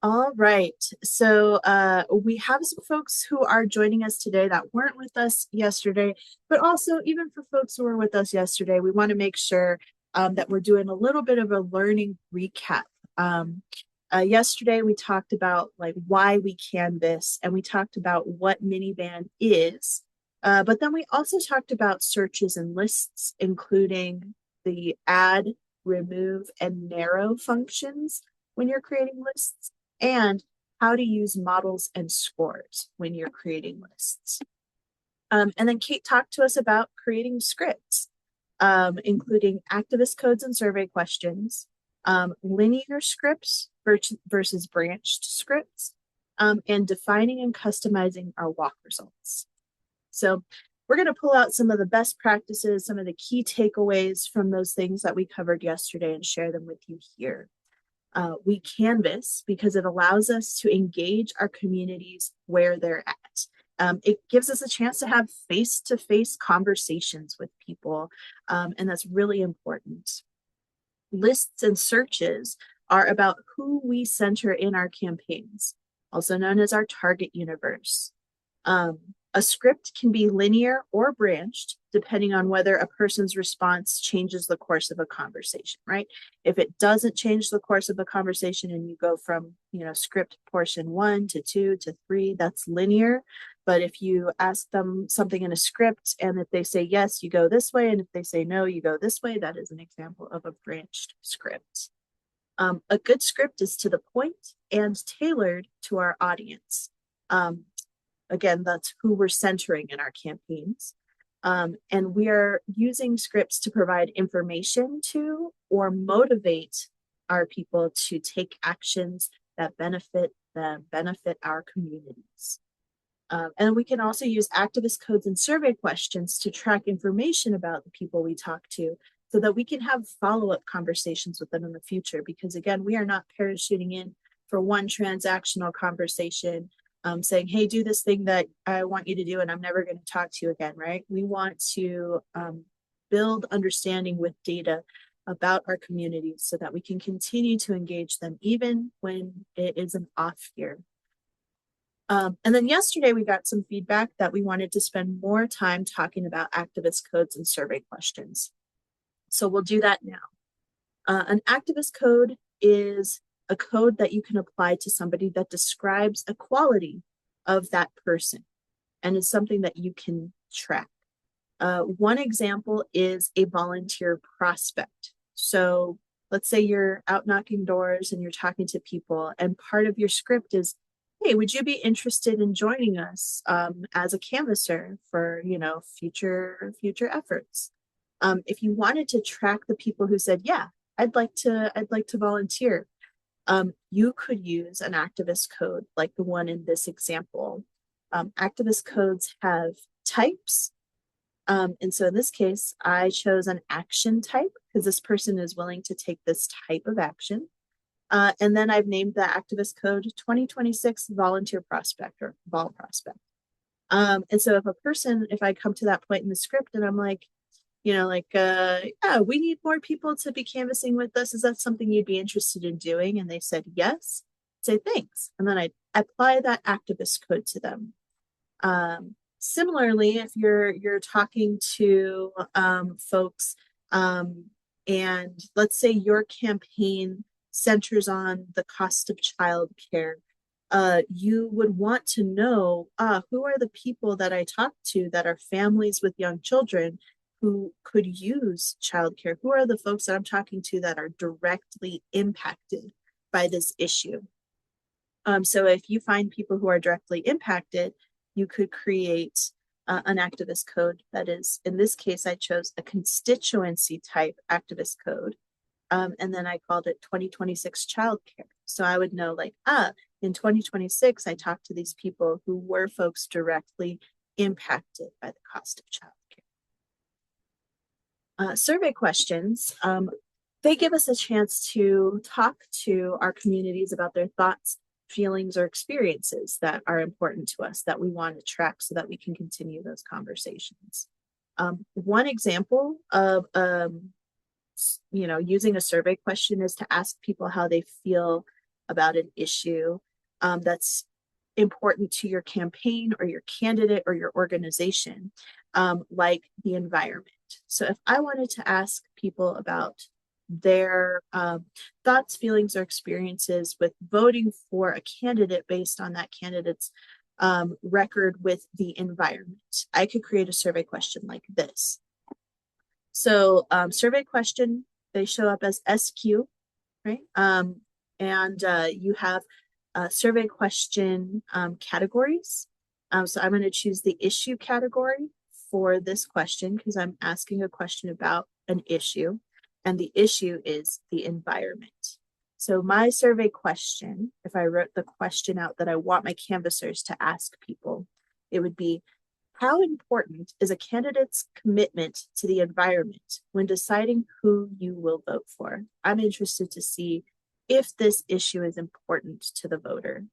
All right. So we have some folks who are joining us today that weren't with us yesterday, but also even for folks who were with us yesterday, we want to make sure that we're doing a little bit of a learning recap. Um, Yesterday we talked about like why we canvas and we talked about what MiniVan is, but then we also talked about searches and lists, including the add, remove, and narrow functions when you're creating lists and how to use models and scores when you're creating lists. And then Kate talked to us about creating scripts, including activist codes and survey questions, linear scripts versus branched scripts, and defining and customizing our walk results. So we're going to pull out some of the best practices, some of the key takeaways from those things that we covered yesterday and share them with you here. We canvas because it allows us to engage our communities where they're at. It gives us a chance to have face-to-face conversations with people, and that's really important. Lists and searches are about who we center in our campaigns, also known as our target universe. A script can be linear or branched, depending on whether a person's response changes the course of a conversation, right? If it doesn't change the course of a conversation and you go from, script portion 1 to 2 to 3, that's linear. But if you ask them something in a script and if they say yes, you go this way. And if they say no, you go this way. That is an example of a branched script. A good script is to the point and tailored to our audience. Again, that's who we're centering in our campaigns. And we are using scripts to provide information to or motivate our people to take actions that benefit them, benefit our communities. And we can also use activist codes and survey questions to track information about the people we talk to so that we can have follow-up conversations with them in the future. Because again, we are not parachuting in for one transactional conversation saying, hey, do this thing that I want you to do and I'm never going to talk to you again, right? We want to build understanding with data about our communities so that we can continue to engage them even when it is an off year. And then yesterday we got some feedback that we wanted to spend more time talking about activist codes and survey questions. So we'll do that now. An activist code is a code that you can apply to somebody that describes a quality of that person and is something that you can track. One example is a volunteer prospect. So let's say you're out knocking doors and you're talking to people and part of your script is, hey, would you be interested in joining us as a canvasser for, future efforts? If you wanted to track the people who said, yeah, I'd like to volunteer, you could use an activist code like the one in this example. Activist codes have types. And so in this case, I chose an action type because this person is willing to take this type of action. And then I've named the activist code 2026 volunteer prospect or vol prospect. And so if I come to that point in the script and I'm like, yeah, we need more people to be canvassing with us. Is that something you'd be interested in doing? And they said yes. Say thanks, and then I apply that activist code to them. Similarly, if you're talking to folks, and let's say your campaign centers on the cost of childcare, you would want to know who are the people that I talk to that are families with young children who could use childcare? Who are the folks that I'm talking to that are directly impacted by this issue? So if you find people who are directly impacted, you could create an activist code that is, in this case, I chose a constituency type activist code. And then I called it 2026 childcare. So I would know in 2026, I talked to these people who were folks directly impacted by the cost of childcare. Survey questions, they give us a chance to talk to our communities about their thoughts, feelings, or experiences that are important to us that we want to track so that we can continue those conversations. One example of using a survey question is to ask people how they feel about an issue that's important to your campaign or your candidate or your organization, like the environment. So if I wanted to ask people about their thoughts, feelings, or experiences with voting for a candidate based on that candidate's record with the environment, I could create a survey question like this. So survey question, they show up as SQ, right? And you have survey question categories. So I'm going to choose the issue category for this question because I'm asking a question about an issue, and the issue is the environment. So my survey question, if I wrote the question out that I want my canvassers to ask people, it would be, how important is a candidate's commitment to the environment when deciding who you will vote for? I'm interested to see if this issue is important to the voter.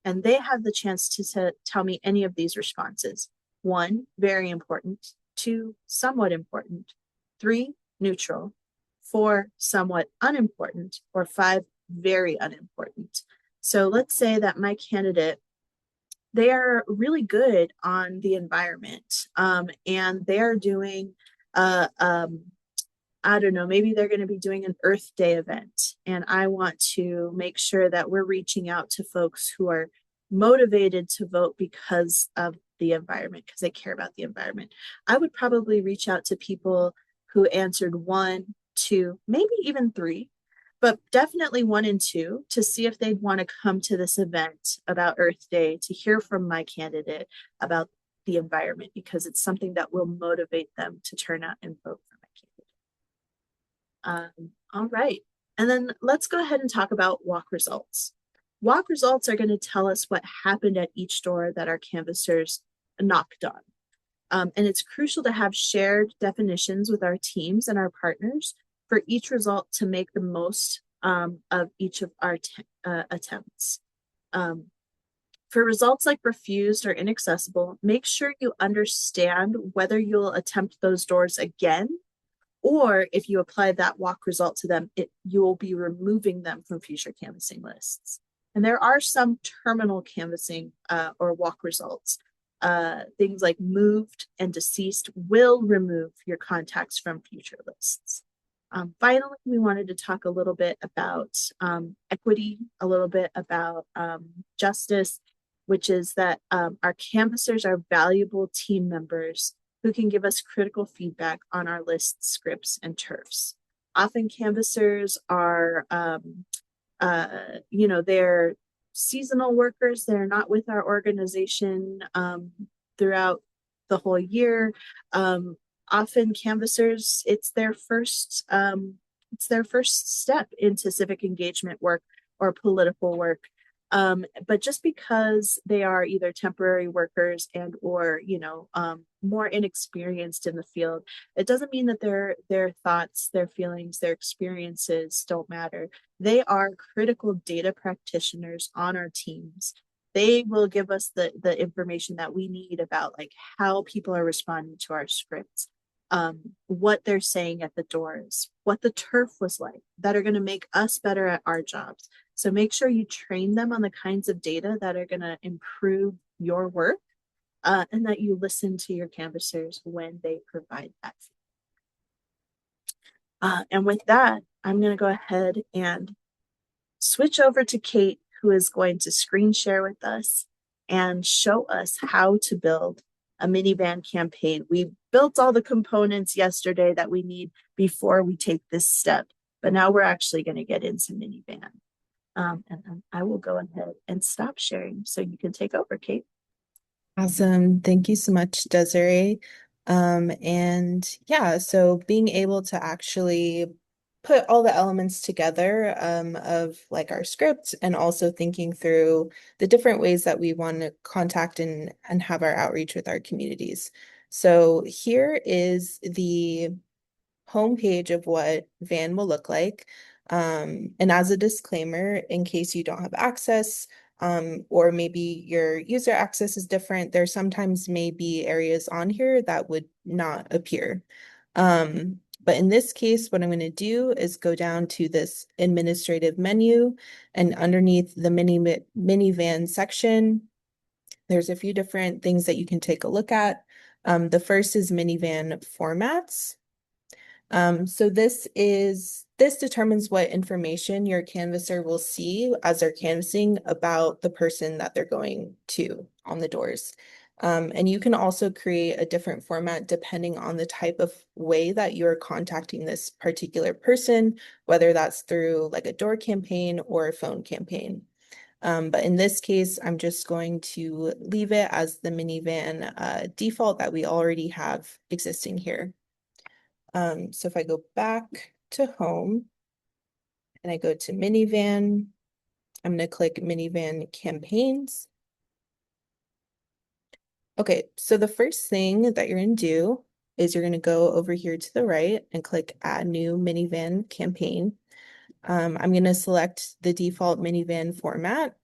And they have the chance to tell me any of these responses. 1, very important. 2, somewhat important. 3, neutral. 4, somewhat unimportant. Or 5, very unimportant. So let's say that my candidate, they are really good on the environment, and they're doing I don't know, maybe they're going to be doing an Earth Day event, and I want to make sure that we're reaching out to folks who are motivated to vote because of the environment, because they care about the environment. I would probably reach out to people who answered 1, 2, maybe even 3, but definitely 1 and 2 to see if they'd want to come to this event about Earth Day to hear from my candidate about the environment, because it's something that will motivate them to turn out and vote for my candidate. All right. And then let's go ahead and talk about walk results. Walk results are going to tell us what happened at each door that our canvassers knocked on. And it's crucial to have shared definitions with our teams and our partners for each result to make the most of each of our attempts. For results like refused or inaccessible, make sure you understand whether you'll attempt those doors again, or if you apply that walk result to them, you will be removing them from future canvassing lists. And there are some terminal canvassing or walk results. Things like moved and deceased will remove your contacts from future lists. Finally, we wanted to talk a little bit about equity, a little bit about justice, which is that our canvassers are valuable team members who can give us critical feedback on our lists, scripts, and turfs. Often canvassers are, they're seasonal workers. They're not with our organization throughout the whole year. Often canvassers, it's their first step into civic engagement work or political work. But just because they are either temporary workers and or more inexperienced in the field, it doesn't mean that their thoughts, their feelings, their experiences don't matter. They are critical data practitioners on our teams. They will give us the information that we need about like how people are responding to our scripts, what they're saying at the doors, what the turf was like, that are going to make us better at our jobs. So make sure you train them on the kinds of data that are going to improve your work, and that you listen to your canvassers when they provide that. And with that, I'm going to go ahead and switch over to Kate, who is going to screen share with us and show us how to build a MiniVan campaign. We built all the components yesterday that we need before we take this step, but now we're actually going to get into MiniVan. And I will go ahead and stop sharing so you can take over, Kate. Awesome. Thank you so much, Desiree. And yeah, so being able to actually put all the elements together of like our script and also thinking through the different ways that we want to contact and have our outreach with our communities. So here is the homepage of what Van will look like. And as a disclaimer, in case you don't have access, or maybe your user access is different, there sometimes may be areas on here that would not appear. But in this case, what I'm going to do is go down to this administrative menu, and underneath the minivan section, there's a few different things that you can take a look at. The first is minivan formats. So this determines what information your canvasser will see as they're canvassing about the person that they're going to on the doors. And you can also create a different format depending on the type of way that you're contacting this particular person, whether that's through like a door campaign or a phone campaign. But in this case, I'm just going to leave it as the minivan default that we already have existing here. So if I go back to home and I go to minivan, I'm going to click minivan campaigns. Okay, so the first thing that you're going to do is you're going to go over here to the right and click add new minivan campaign. I'm going to select the default minivan format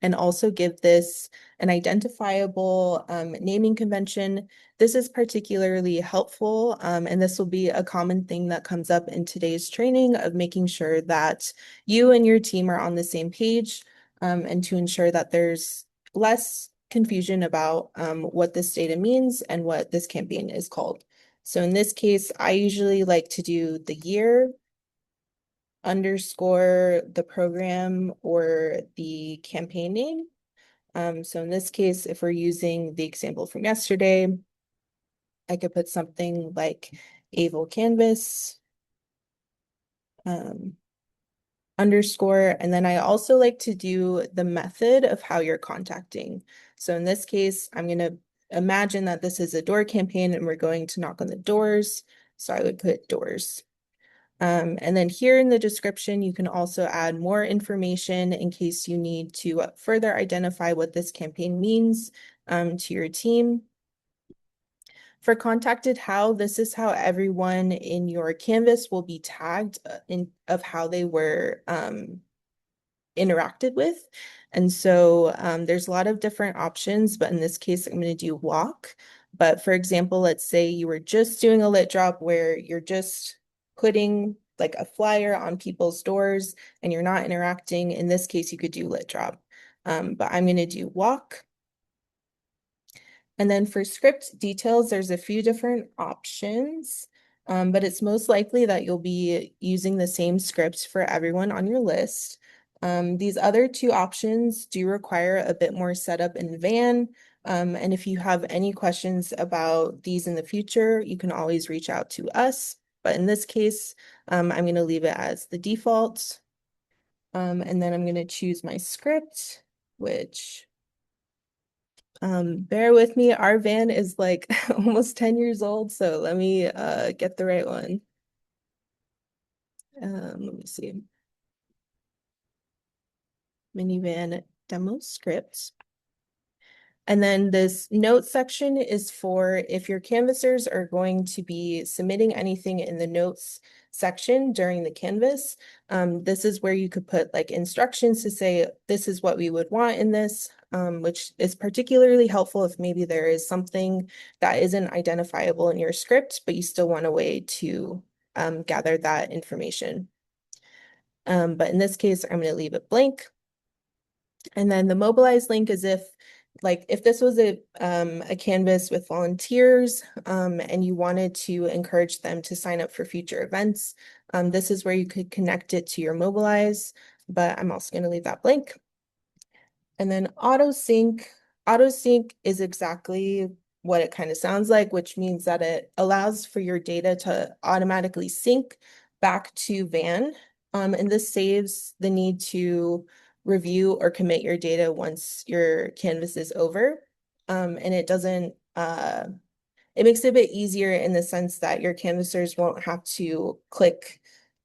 and also give this an identifiable naming convention. This is particularly helpful, and this will be a common thing that comes up in today's training of making sure that you and your team are on the same page, and to ensure that there's less confusion about what this data means and what this campaign is called. So in this case, I usually like to do the year underscore the program or the campaign name. So in this case, if we're using the example from yesterday, I could put something like Able Canvas um, underscore, and then I also like to do the method of how you're contacting. So in this case, I'm going to imagine that this is a door campaign and we're going to knock on the doors. So I would put doors. And then here in the description, you can also add more information in case you need to further identify what this campaign means to your team. For contacted how, this is how everyone in your Canvas will be tagged of how they were interacted with. And so there's a lot of different options, but in this case, I'm going to do walk. But for example, let's say you were just doing a lit drop where you're just putting like a flyer on people's doors and you're not interacting. In this case, you could do lit drop. But I'm going to do walk. And then for script details, there's a few different options, but it's most likely that you'll be using the same script for everyone on your list. These other two options do require a bit more setup in Van. And if you have any questions about these in the future, you can always reach out to us. But in this case, I'm going to leave it as the default. And then I'm going to choose my script, which bear with me, our van is like almost 10 years old, so let me get the right one. Let me see. Minivan demo script. And then this note section is for if your canvassers are going to be submitting anything in the notes section during the canvas. This is where you could put like instructions to say, this is what we would want in this, which is particularly helpful if maybe there is something that isn't identifiable in your script, but you still want a way to gather that information. But in this case, I'm going to leave it blank. And then the mobilize link is if this was a canvas with volunteers and you wanted to encourage them to sign up for future events, this is where you could connect it to your mobilize, but I'm also going to leave that blank. And then auto sync is exactly what it kind of sounds like, which means that it allows for your data to automatically sync back to Van. And this saves the need to review or commit your data once your canvas is over. And it makes it a bit easier in the sense that your canvassers won't have to click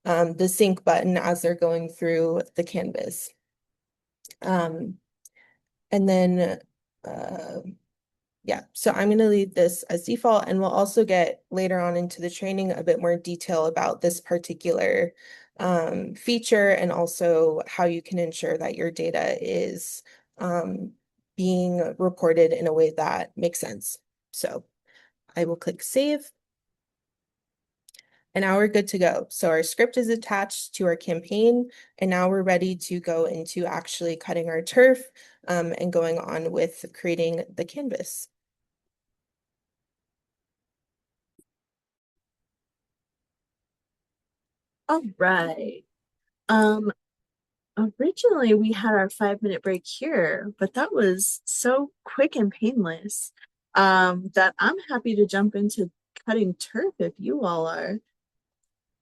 the sync button as they're going through the canvas. And then, uh, yeah, so I'm going to leave this as default, and we'll also get later on into the training a bit more detail about this particular feature and also how you can ensure that your data is being reported in a way that makes sense. So I will click save. and now we're good to go. So our script is attached to our campaign, and now we're ready to go into actually cutting our turf and going on with creating the canvas. All right. Um, Originally we had our 5 minute break here, but that was so quick and painless, that I'm happy to jump into cutting turf if you all are.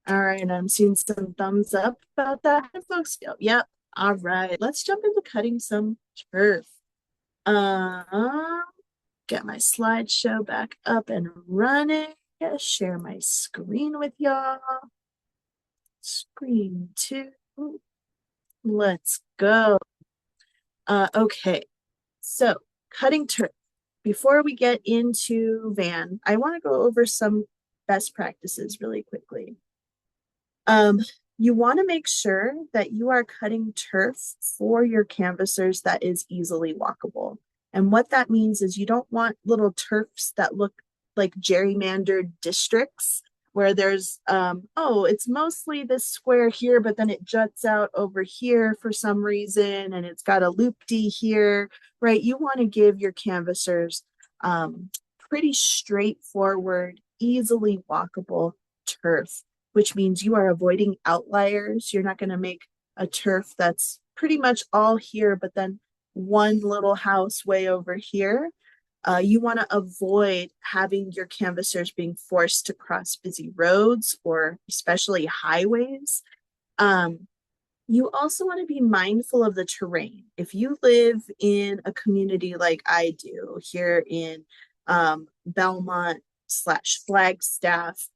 All right, I'm seeing some thumbs up about that. How do folks go? Yep. All right, let's jump into cutting some turf. Um, get my slideshow back up and running. Yeah, share my screen with y'all. Screen two. Let's go. Okay, so cutting turf. Before we get into Van, I want to go over some best practices really quickly. Um, you want to make sure that you are cutting turf for your canvassers that is easily walkable. And what that means is you don't want little turfs that look like gerrymandered districts where there's oh, it's mostly this square here, but then it juts out over here for some reason, and it's got a loop-de here, right? You want to give your canvassers pretty straightforward, easily walkable turf, which means you are avoiding outliers. You're not going to make a turf that's pretty much all here, but then one little house way over here. You want to avoid having your canvassers being forced to cross busy roads or especially highways. Um, you also want to be mindful of the terrain. If you live in a community like I do here in Belmont slash Flagstaff,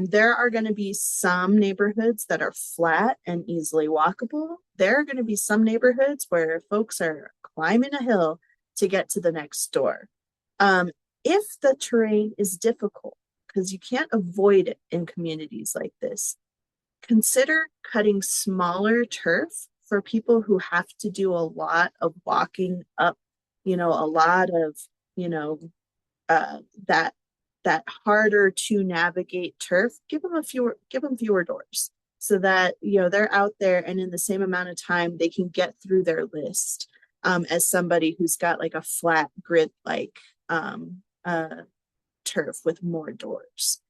there are going to be some neighborhoods that are flat and easily walkable. There are going to be some neighborhoods where folks are climbing a hill to get to the next door. Um, if the terrain is difficult, because you can't avoid it in communities like this, consider cutting smaller turf for people who have to do a lot of walking up, a lot of, you know, uh, that that harder to navigate turf. Give them fewer doors so that they're out there and in the same amount of time they can get through their list, as somebody who's got like a flat grid like turf with more doors.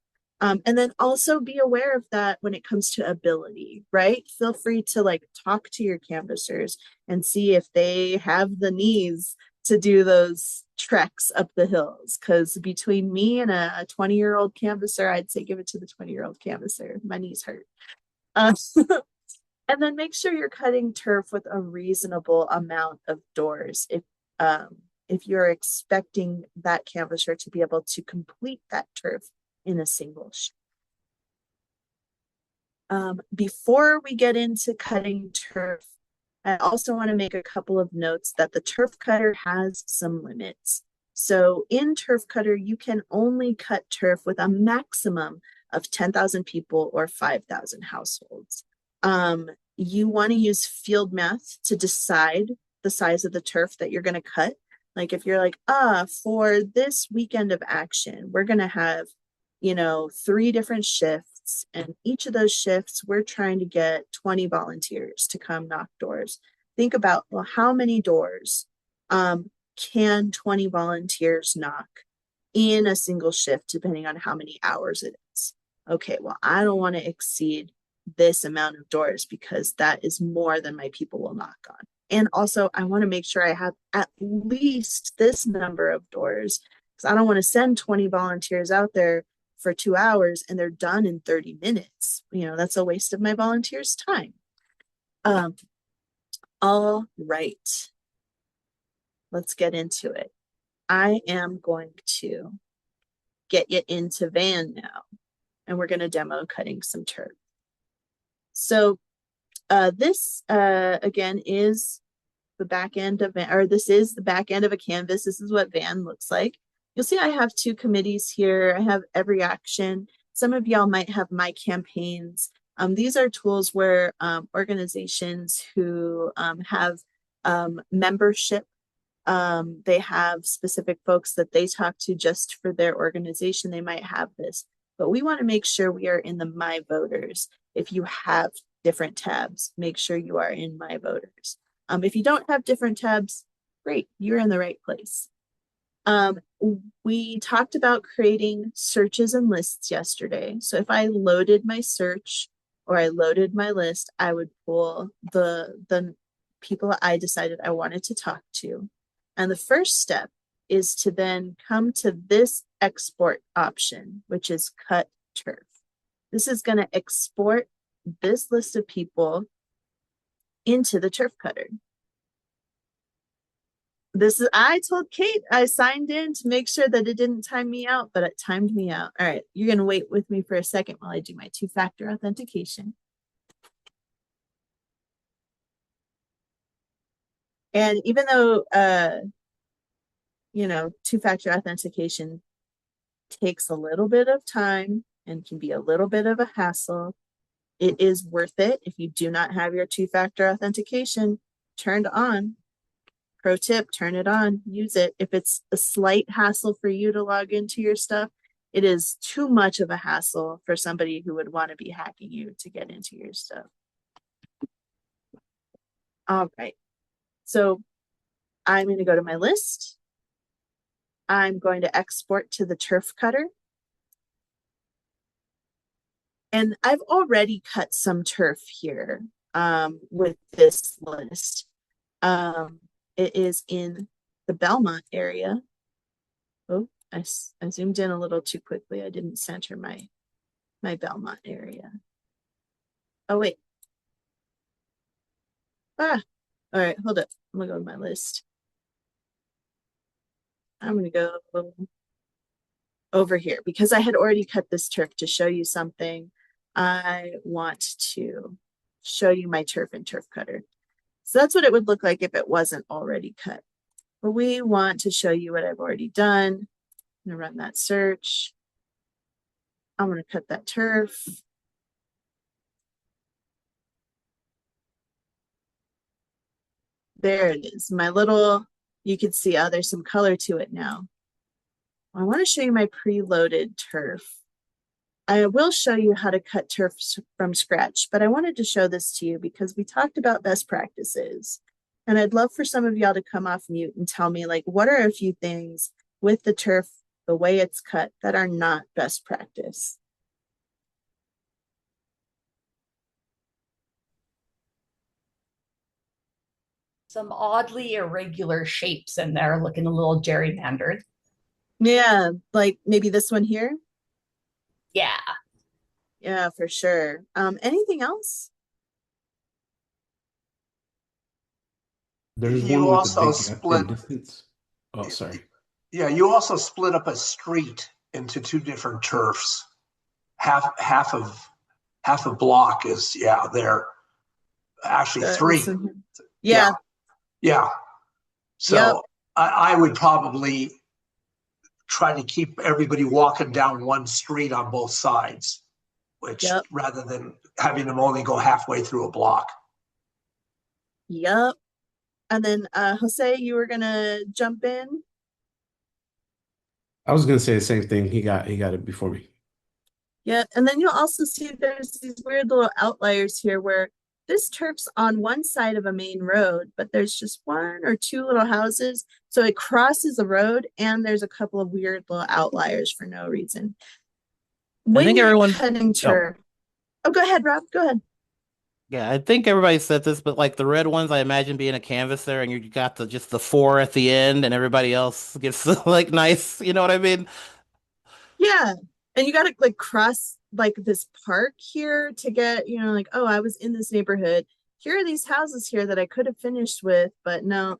And then also be aware of that when it comes to ability, right? Feel free to like talk to your canvassers and see if they have the knees to do those treks up the hills. Because between me and a 20-year-old canvasser, I'd say give it to the 20-year-old canvasser. My knees hurt. Uh, and then make sure you're cutting turf with a reasonable amount of doors. If you're expecting that canvasser to be able to complete that turf in a single shot. Before we get into cutting turf, I also want to make a couple of notes that the turf cutter has some limits. So in turf cutter, you can only cut turf with a maximum of 10,000 people or 5,000 households. You want to use field math to decide the size of the turf that you're going to cut. Like if you're like, for this weekend of action, we're going to have, 3 different shifts, and each of those shifts, we're trying to get 20 volunteers to come knock doors. Think about, well, how many doors can 20 volunteers knock in a single shift, depending on how many hours it is. Okay, well, I don't want to exceed this amount of doors because that is more than my people will knock on. And also, I want to make sure I have at least this number of doors because I don't want to send 20 volunteers out there for 2 hours and they're done in 30 minutes. That's a waste of my volunteers' time. All right, let's get into it. I am going to get you into Van now, and we're going to demo cutting some turf. So this again is the back end of or this is the back end of a canvas. This is what Van looks like. You'll see I have 2 committees here. I have EveryAction. Some of y'all might have My Campaigns. These are tools where organizations who have membership, they have specific folks that they talk to just for their organization. They might have this, but we want to make sure we are in the My Voters. If you have different tabs, make sure you are in My Voters. If you don't have different tabs, great, you're in the right place. We talked about creating searches and lists yesterday. So if I loaded my search or I loaded my list, I would pull the people I decided I wanted to talk to. And the first step is to then come to this export option, which is cut turf. This is going to export this list of people into the turf cutter. I told Kate I signed in to make sure that it didn't time me out, but it timed me out. All right, you're going to wait with me for a second while I do my two-factor authentication. And even though, two-factor authentication takes a little bit of time and can be a little bit of a hassle, it is worth it if you do not have your two-factor authentication turned on. Pro tip, turn it on, use it. If it's a slight hassle for you to log into your stuff, it is too much of a hassle for somebody who would want to be hacking you to get into your stuff. All right. So I'm going to go to my list. I'm going to export to the turf cutter. And I've already cut some turf here with this list. It is in the Belmont area. Oh, I zoomed in a little too quickly. I didn't center my Belmont area. Oh, wait. All right, hold up. I'm gonna go to my list. I'm gonna go over here because I had already cut this turf to show you something. I want to show you my turf and turf cutter. So that's what it would look like if it wasn't already cut. But we want to show you what I've already done. I'm gonna run that search. I'm gonna cut that turf. There it is. My little, you can see, oh, there's some color to it now. I want to show you my preloaded turf. I will show you how to cut turf from scratch, but I wanted to show this to you because we talked about best practices. And I'd love for some of y'all to come off mute and tell me, like, what are a few things with the turf, the way it's cut, that are not best practice? Some oddly irregular shapes in there looking a little gerrymandered. Yeah, like maybe this one here. Yeah. Yeah, for sure. Anything else? There's You one with a also big gap split, in distance. Oh, sorry. yeah, you also split up a street into two different turfs. Half a block is, yeah, there. Actually three. Yeah. Yeah. Yeah. Yep. So I would probably try to keep everybody walking down one street on both sides, which Yep. rather than having them only go halfway through a block. Yep. And then Jose, you were gonna jump in. I was gonna say the same thing. He got it before me. Yeah, and then you'll also see there's these weird little outliers here where this turf's on one side of a main road, but there's just one or two little houses. So it crosses the road and there's a couple of weird little outliers for no reason. I When think you're everyone, cutting turf. Oh, go ahead, Rob. Go ahead. yeah, I think everybody said this, but like the red ones, I imagine being a canvasser, and you got just the four at the end, and everybody else gets like nice. You know what I mean? Yeah. And you gotta like cross like this park here to get, like, oh, I was in this neighborhood. Here are these houses here that I could have finished with, but no.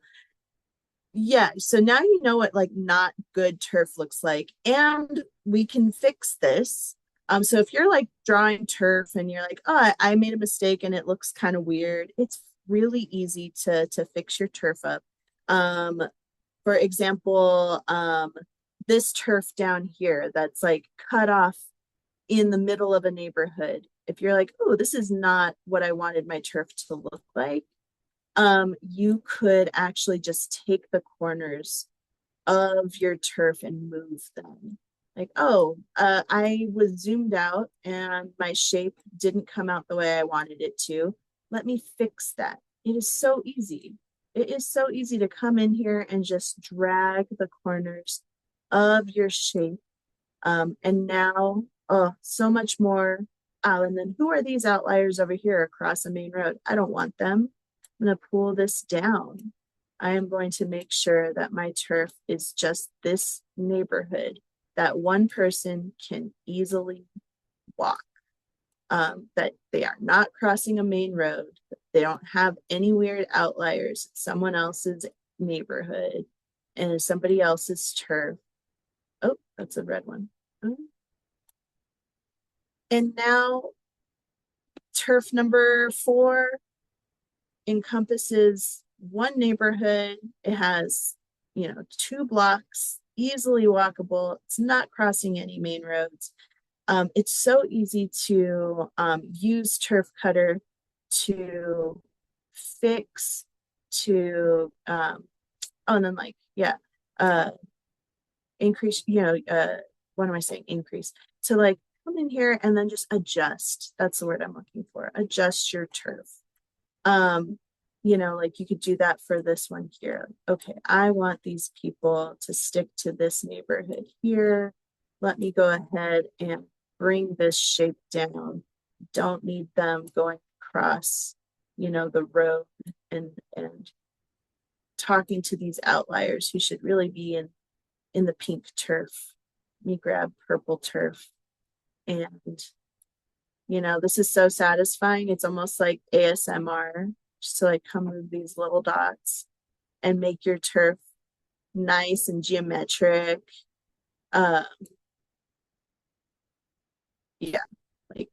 Yeah, so now you know what like not good turf looks like, and we can fix this. So if you're like drawing turf and you're like, oh, I made a mistake and it looks kind of weird, it's really easy to fix your turf up. Um, for example, this turf down here that's like cut off in the middle of a neighborhood. If you're like, oh, this is not what I wanted my turf to look like, you could actually just take the corners of your turf and move them. Like, oh, I was zoomed out and my shape didn't come out the way I wanted it to. Let me fix that. It is so easy. It is so easy to come in here and just drag the corners of your shape. And now, oh, so much more. Oh, and then who are these outliers over here across the main road? I don't want them. I'm going to pull this down. I am going to make sure that my turf is just this neighborhood that one person can easily walk, that they are not crossing a main road. They don't have any weird outliers, someone else's neighborhood and somebody else's turf. Oh, that's a red one. And now turf number 4 encompasses one neighborhood. It has, 2 blocks, easily walkable. It's not crossing any main roads. It's so easy to use turf cutter to fix, to and then increase, what am I saying? Increase. To like come in here and then just adjust. That's the word I'm looking for. Adjust your turf. Like you could do that for this one here. Okay, I want these people to stick to this neighborhood here. Let me go ahead and bring this shape down. Don't need them going across, the road and talking to these outliers who should really be in the pink turf. Let me grab purple turf. And this is so satisfying. It's almost like ASMR, just to like come with these little dots and make your turf nice and geometric. Yeah, like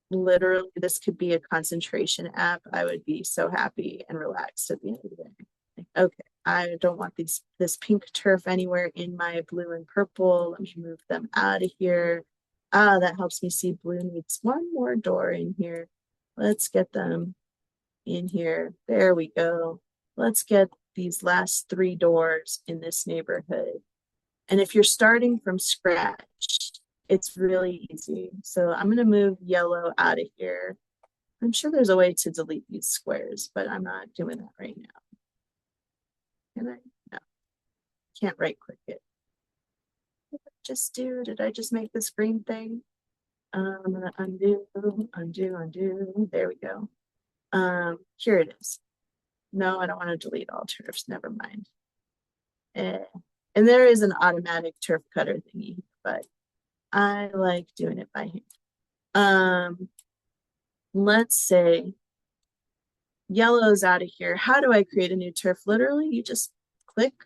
literally this could be a concentration app. I would be so happy and relaxed at the end of the day. Like, okay, I don't want this pink turf anywhere in my blue and purple. Let me move them out of here. That helps me see blue needs one more door in here. Let's get them in here. There we go. Let's get these last 3 doors in this neighborhood. And if you're starting from scratch, it's really easy. So I'm going to move yellow out of here. I'm sure there's a way to delete these squares, but I'm not doing that right now. Can I? No. Can't right click it. Did I just make this green thing? I'm gonna undo. There we go. Here it is. No, I don't want to delete all turfs. Never mind. And there is an automatic turf cutter thingy, but I like doing it by hand. Let's say yellow's out of here. How do I create a new turf? Literally, you just click.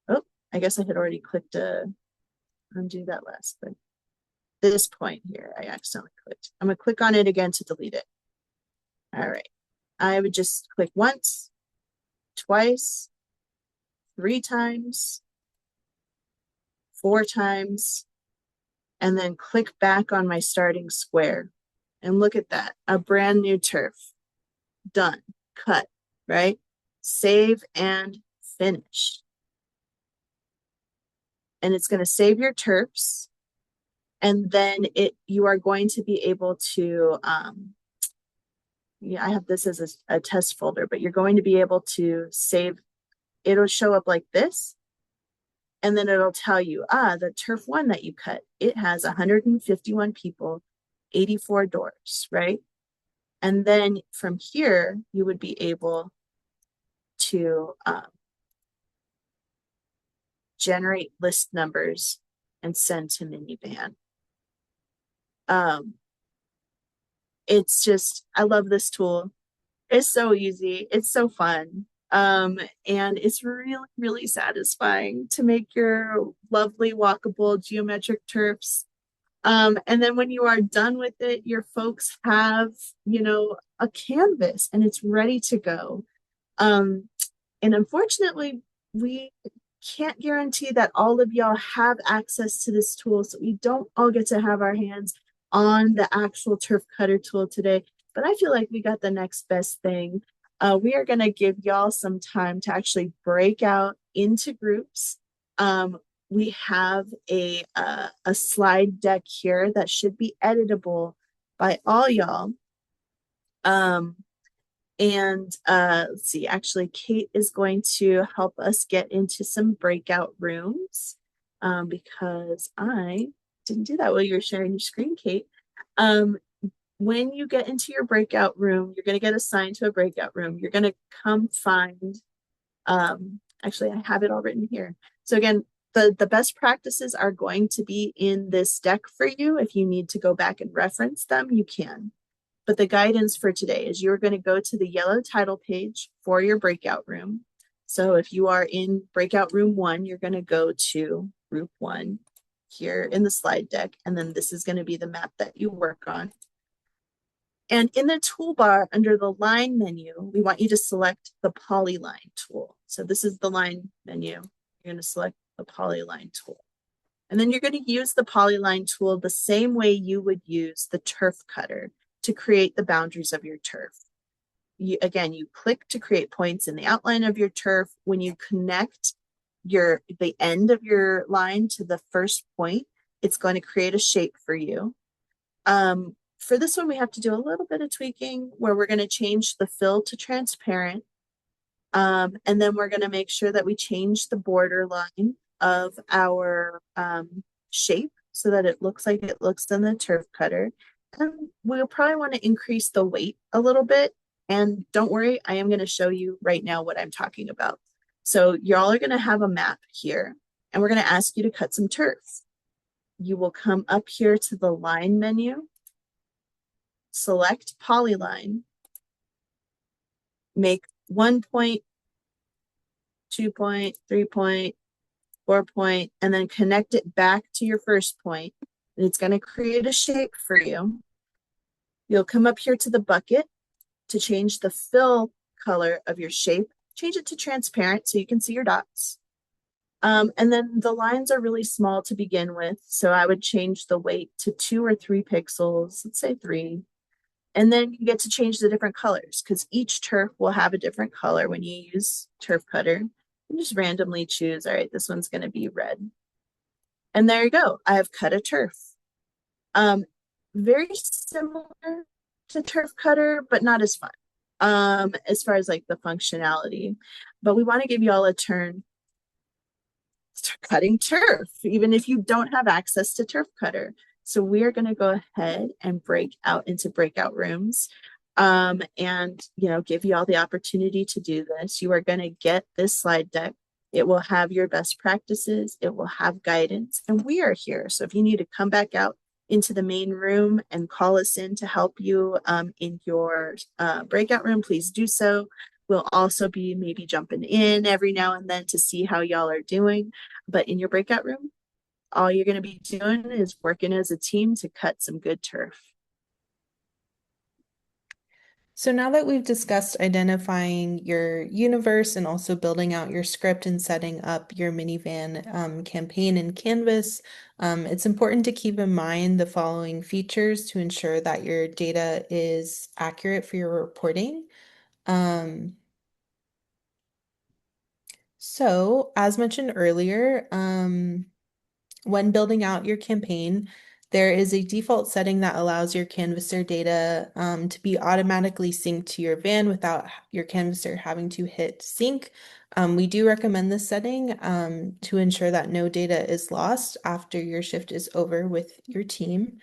Oh, I guess I had already clicked undo that last thing. This point here, I accidentally clicked. I'm gonna click on it again to delete it. All right, I would just click once, twice, 3 times, 4 times, and then click back on my starting square. And look at that, a brand new turf. Done, cut, right? Save and finish. And it's gonna save your turfs. And then you are going to be able to, I have this as a test folder, but you're going to be able to save, it'll show up like this. And then it'll tell you, the turf 1 that you cut, it has 151 people, 84 doors, right? And then from here, you would be able to generate list numbers and send to MiniVan. It's just, I love this tool. It's so easy. It's so fun. And it's really, really satisfying to make your lovely walkable geometric turfs. And then when you are done with it, your folks have, a canvas and it's ready to go. And unfortunately, we can't guarantee that all of y'all have access to this tool. So we don't all get to have our hands on the actual turf cutter tool today, but I feel like we got the next best thing. We are going to give y'all some time to actually break out into groups. we have a slide deck here that should be editable by all y'all. Let's see, actually, Kate is going to help us get into some breakout rooms because I didn't do that while you were sharing your screen, Kate. When you get into your breakout room, you're going to get assigned to a breakout room. You're going to come find, actually, I have it all written here. So again, the best practices are going to be in this deck for you. If you need to go back and reference them, you can. But the guidance for today is you're going to go to the yellow title page for your breakout room. So if you are in breakout room 1, you're going to go to group 1 here in the slide deck. And then this is going to be the map that you work on. And in the toolbar under the line menu, we want you to select the polyline tool. So this is the line menu. You're going to select the polyline tool. And then you're going to use the polyline tool the same way you would use the turf cutter to create the boundaries of your turf. Again, you click to create points in the outline of your turf. When you connect the end of your line to the first point, it's going to create a shape for you. For this one, we have to do a little bit of tweaking where we're going to change the fill to transparent. And then we're going to make sure that we change the border line of our shape so that it looks like it looks in the turf cutter. And we'll probably want to increase the weight a little bit. And don't worry, I am going to show you right now what I'm talking about. So y'all are going to have a map here, and we're going to ask you to cut some turf. You will come up here to the line menu, select polyline, make 1 point, 2 point, 3 point, 4 point, and then connect it back to your first point. And it's going to create a shape for you. You'll come up here to the bucket to change the fill color of your shape. Change it to transparent so you can see your dots. And then the lines are really small to begin with. So I would change the weight to 2 or 3 pixels, let's say 3. And then you get to change the different colors because each turf will have a different color when you use turf cutter. You just randomly choose, all right, this one's going to be red. And there you go. I have cut a turf. Very similar to turf cutter, but not as fun as far as like the functionality. But we want to give you all a turn cutting turf, even if you don't have access to turf cutter. So we are going to go ahead and break out into breakout rooms and, give you all the opportunity to do this. You are going to get this slide deck. It will have your best practices. It will have guidance, and we are here. So if you need to come back out into the main room and call us in to help you in your breakout room, please do so. We'll also be maybe jumping in every now and then to see how y'all are doing. But in your breakout room, all you're going to be doing is working as a team to cut some good turf. So now that we've discussed identifying your universe and also building out your script and setting up your MiniVan campaign in Canvas, it's important to keep in mind the following features to ensure that your data is accurate for your reporting. So as mentioned earlier, when building out your campaign, there is a default setting that allows your Canvasser data to be automatically synced to your van without your Canvasser having to hit sync. We do recommend this setting to ensure that no data is lost after your shift is over with your team.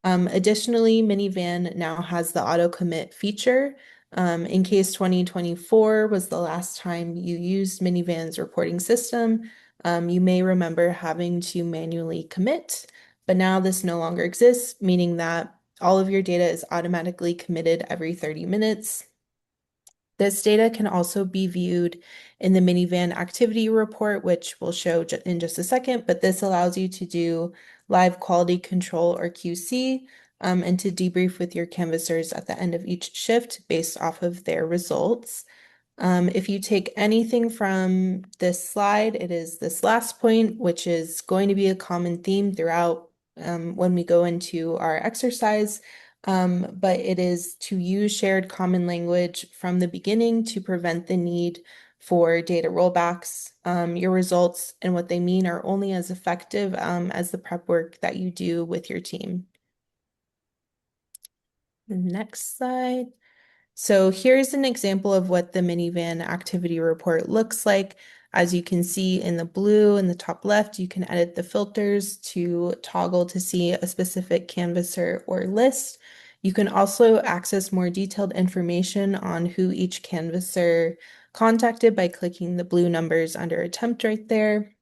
Additionally, MiniVan now has the auto commit feature. In case 2024 was the last time you used MiniVan's reporting system, you may remember having to manually commit, but now this no longer exists, meaning that all of your data is automatically committed every 30 minutes. This data can also be viewed in the MiniVan activity report, which we'll show in just a second, but this allows you to do live quality control or QC and to debrief with your canvassers at the end of each shift based off of their results. If you take anything from this slide, it is this last point, which is going to be a common theme throughout when we go into our exercise. But it is to use shared common language from the beginning to prevent the need for data rollbacks. Your results and what they mean are only as effective as the prep work that you do with your team. The next slide. So here's an example of what the MiniVan activity report looks like. As you can see in the blue in the top left, you can edit the filters to toggle to see a specific canvasser or list. You can also access more detailed information on who each canvasser contacted by clicking the blue numbers under attempt right there.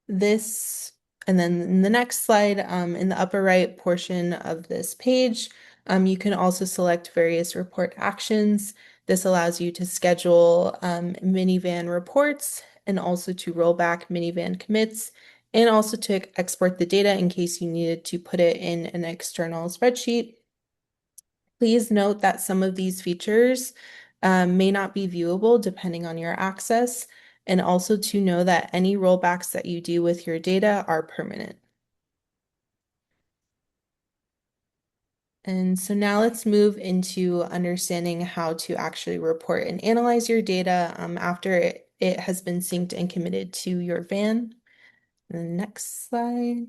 This, and then in the next slide, in the upper right portion of this page, you can also select various report actions. This allows you to schedule MiniVan reports and also to roll back MiniVan commits and also to export the data in case you needed to put it in an external spreadsheet. Please note that some of these features may not be viewable depending on your access, and also to know that any rollbacks that you do with your data are permanent. And so now let's move into understanding how to actually report and analyze your data after it has been synced and committed to your van. The next slide.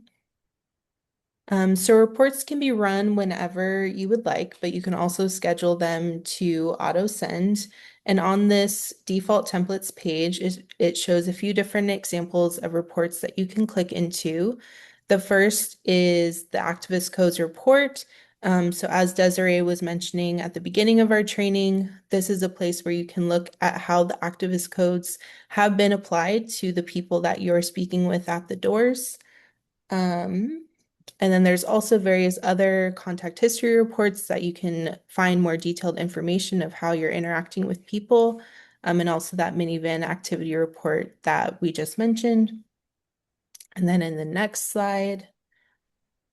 So reports can be run whenever you would like, but you can also schedule them to auto send. And on this default templates page, it shows a few different examples of reports that you can click into. The first is the activist codes report. So as Desiree was mentioning at the beginning of our training, this is a place where you can look at how the activist codes have been applied to the people that you're speaking with at the doors. And then there's also various other contact history reports that you can find more detailed information of how you're interacting with people, and also that MiniVan activity report that we just mentioned. And then in the next slide,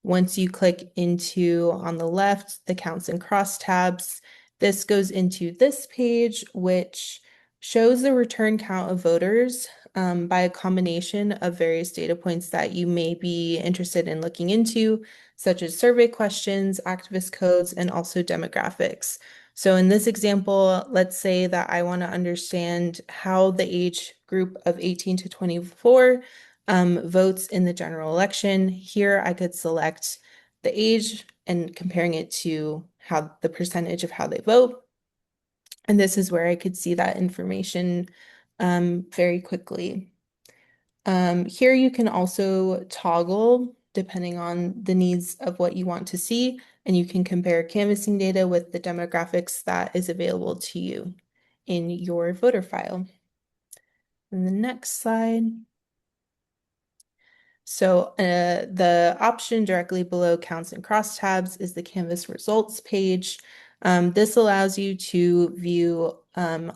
once you click into, on the left, the counts and crosstabs, this goes into this page, which shows the return count of voters by a combination of various data points that you may be interested in looking into, such as survey questions, activist codes, and also demographics. So in this example, let's say that I want to understand how the age group of 18 to 24 votes in the general election. Here I could select the age and comparing it to how the percentage of how they vote. And this is where I could see that information very quickly. Here you can also toggle depending on the needs of what you want to see, and you can compare canvassing data with the demographics that is available to you in your voter file. And the next slide. So the option directly below counts and crosstabs is the Canvas results page. This allows you to view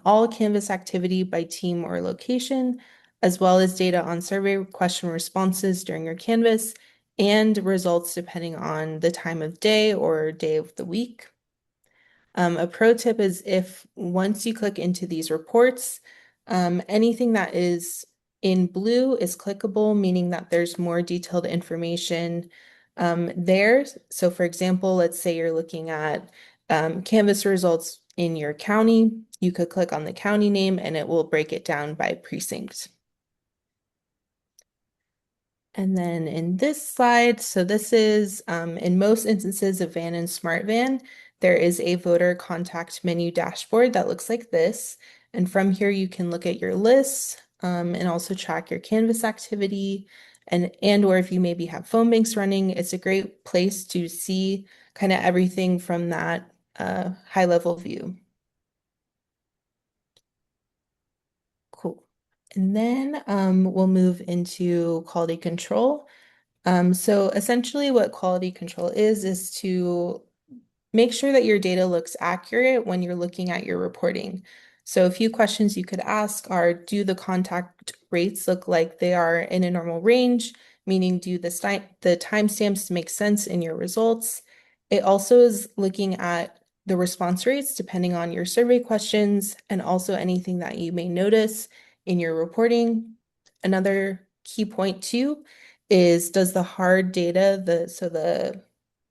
all Canvas activity by team or location, as well as data on survey question responses during your Canvas and results depending on the time of day or day of the week. A pro tip is if once you click into these reports, anything that is in blue is clickable, meaning that there's more detailed information there. So for example, let's say you're looking at Canvas results in your county. You could click on the county name and it will break it down by precinct. And then in this slide, so this is in most instances of Van and Smart Van, there is a voter contact menu dashboard that looks like this. And from here, you can look at your lists and also track your Canvas activity and or if you maybe have phone banks running, it's a great place to see kind of everything from that high level view. Cool. And then we'll move into quality control. So essentially what quality control is to make sure that your data looks accurate when you're looking at your reporting. So a few questions you could ask are, do the contact rates look like they are in a normal range? Meaning, do the timestamps make sense in your results? It also is looking at the response rates depending on your survey questions and also anything that you may notice in your reporting. Another key point too is, does the hard data, the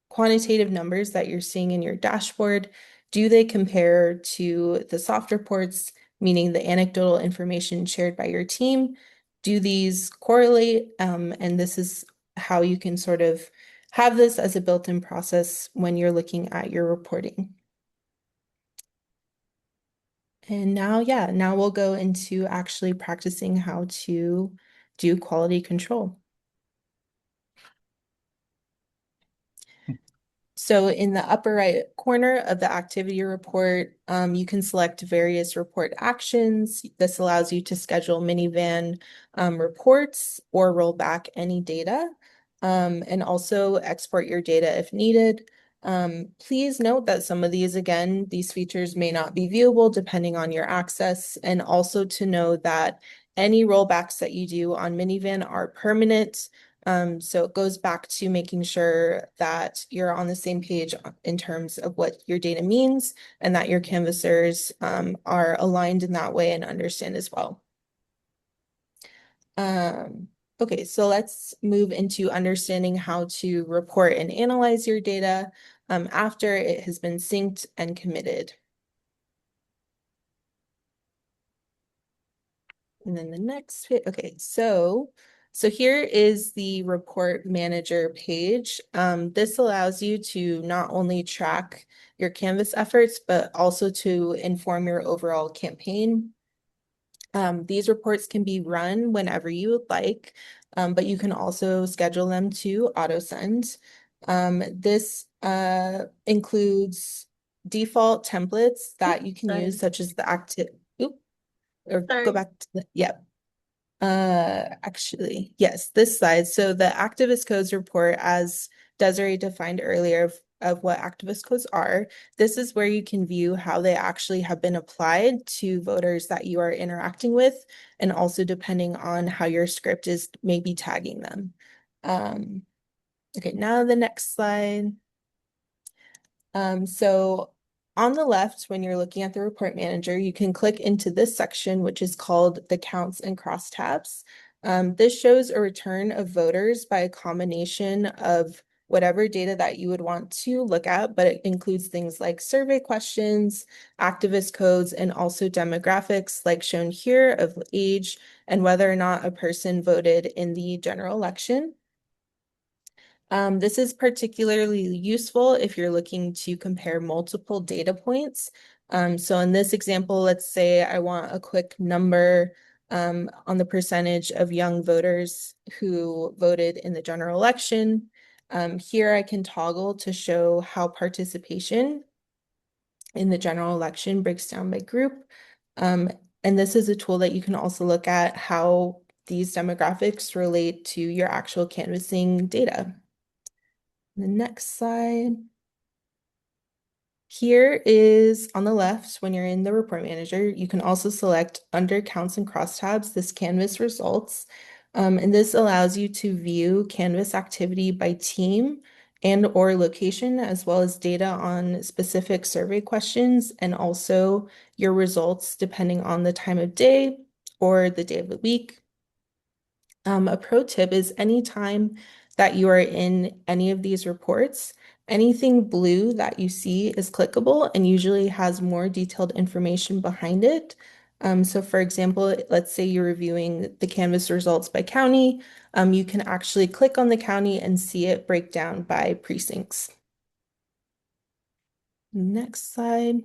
quantitative numbers that you're seeing in your dashboard, do they compare to the soft reports meaning the anecdotal information shared by your team. Do these correlate? And this is how you can sort of have this as a built-in process when you're looking at your reporting. And now we'll go into actually practicing how to do quality control. So in the upper right corner of the activity report, you can select various report actions. This allows you to schedule MiniVan reports or roll back any data, and also export your data if needed. Please note that some of these features may not be viewable depending on your access, and also to know that any rollbacks that you do on MiniVan are permanent. So it goes back to making sure that you're on the same page in terms of what your data means and that your canvassers are aligned in that way and understand as well. Okay, so let's move into understanding how to report and analyze your data after it has been synced and committed. And then the next, okay, so here is the report manager page. This allows you to not only track your Canvas efforts, but also to inform your overall campaign. These reports can be run whenever you would like, but you can also schedule them to auto send. This includes default templates that you can use, such as the active, or go back to the, actually, yes, this slide. So the activist codes report, as Desiree defined earlier, of what activist codes are. This is where you can view how they actually have been applied to voters that you are interacting with, and also depending on how your script is maybe tagging them. Okay, now the next slide. So on the left, when you're looking at the report manager, you can click into this section, which is called the counts and crosstabs. This shows a return of voters by a combination of whatever data that you would want to look at, but it includes things like survey questions, activist codes, and also demographics like shown here of age and whether or not a person voted in the general election. This is particularly useful if you're looking to compare multiple data points. So in this example, let's say I want a quick number on the percentage of young voters who voted in the general election. Here I can toggle to show how participation in the general election breaks down by group. And this is a tool that you can also look at how these demographics relate to your actual canvassing data. The next slide. Here is on the left, when you're in the report manager, you can also select under counts and crosstabs this Canvas results. And this allows you to view Canvas activity by team and or location, as well as data on specific survey questions, and also your results depending on the time of day or the day of the week. A pro tip is anytime that you are in any of these reports, anything blue that you see is clickable and usually has more detailed information behind it. So for example, let's say you're reviewing the Canvas results by county, you can actually click on the county and see it break down by precincts. Next slide.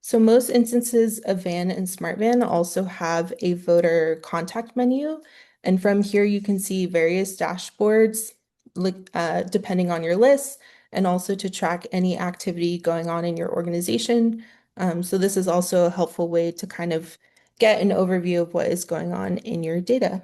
So most instances of Van and SmartVan also have a voter contact menu. And from here, you can see various dashboards depending on your list, and also to track any activity going on in your organization. So this is also a helpful way to kind of get an overview of what is going on in your data.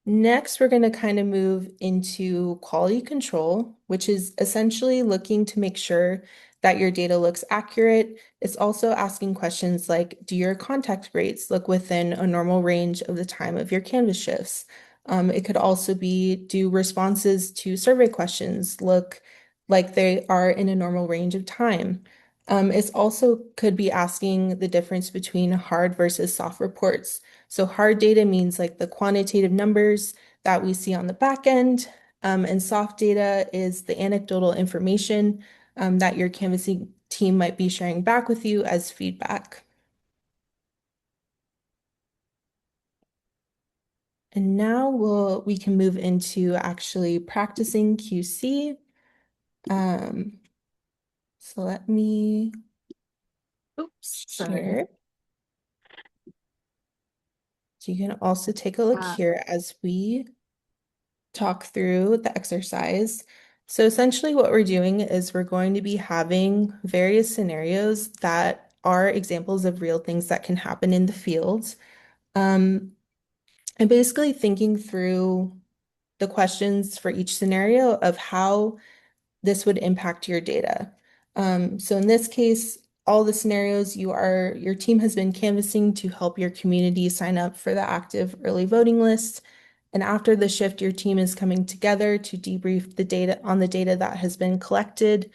Next, we're going to kind of move into quality control, which is essentially looking to make sure that your data looks accurate. It's also asking questions like, do your contact rates look within a normal range of the time of your Canvas shifts? It could also be, do responses to survey questions look like they are in a normal range of time? It's also could be asking the difference between hard versus soft reports. So hard data means like the quantitative numbers that we see on the back end, and soft data is the anecdotal information that your canvassing team might be sharing back with you as feedback. And now we can move into actually practicing QC. So let me Sorry. share. So you can also take a look here as we talk through the exercise. So essentially what we're doing is we're going to be having various scenarios that are examples of real things that can happen in the field. And basically thinking through the questions for each scenario of how this would impact your data. So in this case, all the scenarios your team has been canvassing to help your community sign up for the active early voting list. And after the shift, your team is coming together to debrief the data that has been collected.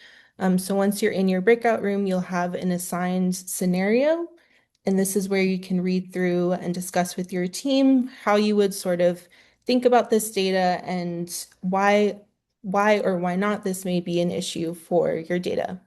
So once you're in your breakout room, you'll have an assigned scenario. And this is where you can read through and discuss with your team how you would sort of think about this data and why or why not this may be an issue for your data.